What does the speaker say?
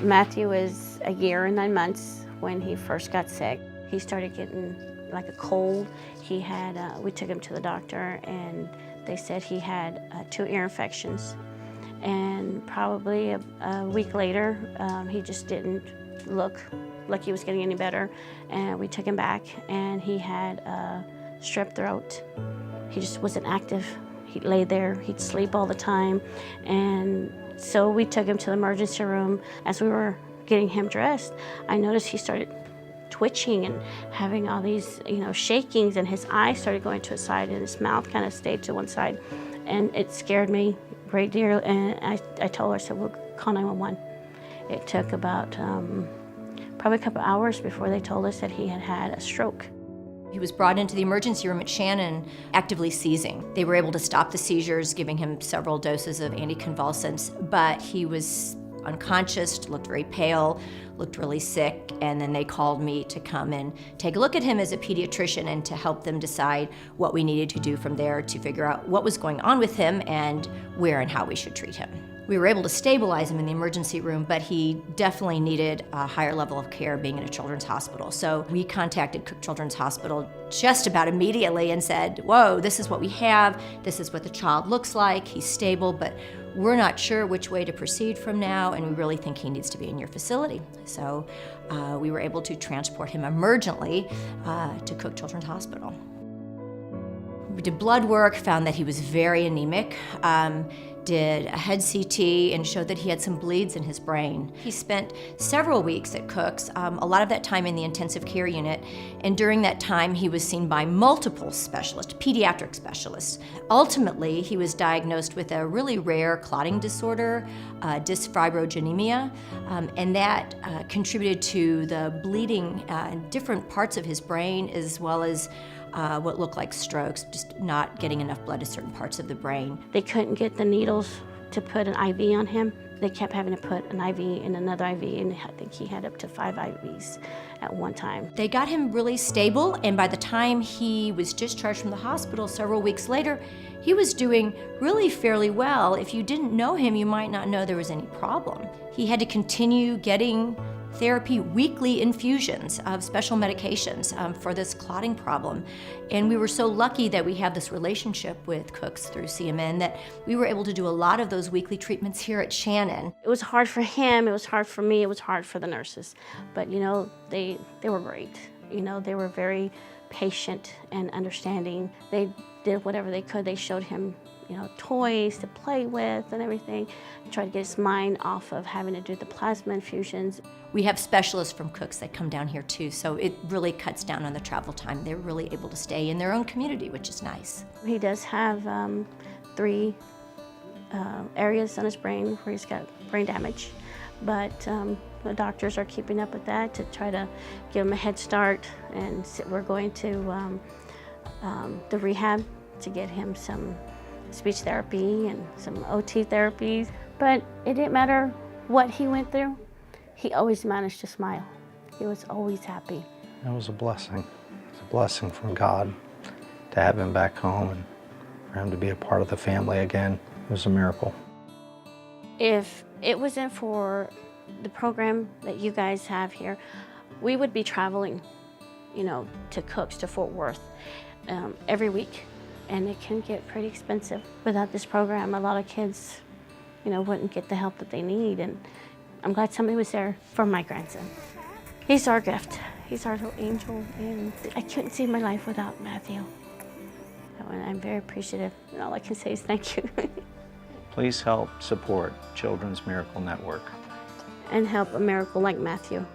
Matthew is a year and 9 months when he first got sick. He started getting like a cold. He had, we took him to the doctor and they said he had 2 ear infections. And probably a week later, he just didn't look like he was getting any better. And we took him back and he had strep throat. He just wasn't active. He'd lay there, he'd sleep all the time. And so we took him to the emergency room. As we were getting him dressed, I noticed he started twitching and having all these, shakings, and his eyes started going to a side and his mouth kind of stayed to one side. And it scared me a great deal. And I told her, I said, we'll call 911. It took about probably a couple hours before they told us that he had had a stroke. He was brought into the emergency room at Shannon actively seizing. They were able to stop the seizures, giving him several doses of anticonvulsants, but he was unconscious, looked very pale, looked really sick, and then they called me to come and take a look at him as a pediatrician and to help them decide what we needed to do from there to figure out what was going on with him and where and how we should treat him. We were able to stabilize him in the emergency room, but he definitely needed a higher level of care being in a children's hospital. So we contacted Cook Children's Hospital just about immediately and said, whoa, this is what we have, this is what the child looks like, he's stable, but we're not sure which way to proceed from now, and we really think he needs to be in your facility. So we were able to transport him emergently to Cook Children's Hospital. We did blood work, found that he was very anemic, did a head CT and showed that he had some bleeds in his brain. He spent several weeks at Cook's, a lot of that time in the intensive care unit, and during that time he was seen by multiple specialists, pediatric specialists. Ultimately, he was diagnosed with a really rare clotting disorder, dysfibrogenemia, and that contributed to the bleeding in different parts of his brain, as well as what looked like strokes, just not getting enough blood to certain parts of the brain. They couldn't get the needles to put an IV on him. They kept having to put an IV and another IV, and I think he had up to 5 IVs at one time. They got him really stable, and by the time he was discharged from the hospital several weeks later, he was doing really fairly well. If you didn't know him, you might not know there was any problem. He had to continue getting therapy, weekly infusions of special medications for this clotting problem. And we were so lucky that we have this relationship with Cook's through CMN that we were able to do a lot of those weekly treatments here at Shannon. It was hard for him, it was hard for me, it was hard for the nurses. But they were great. They were very patient and understanding. They did whatever they could. They showed him toys to play with and everything, and tried to get his mind off of having to do the plasma infusions. We have specialists from Cook's that come down here too, so it really cuts down on the travel time. They're really able to stay in their own community, which is nice. He does have 3 areas on his brain where he's got brain damage, but the doctors are keeping up with that to try to give him a head start, and we're going to the rehab to get him some speech therapy and some OT therapies. But it didn't matter what he went through, he always managed to smile. He was always happy. It was a blessing. It was a blessing from God to have him back home and for him to be a part of the family again. It was a miracle. If it wasn't for the program that you guys have here, we would be traveling, to Cook's, to Fort Worth every week. And it can get pretty expensive. Without this program, a lot of kids, wouldn't get the help that they need. And I'm glad somebody was there for my grandson. He's our gift. He's our little angel, and I couldn't see my life without Matthew. And I'm very appreciative, and all I can say is thank you. Please help support Children's Miracle Network. And help a miracle like Mathew.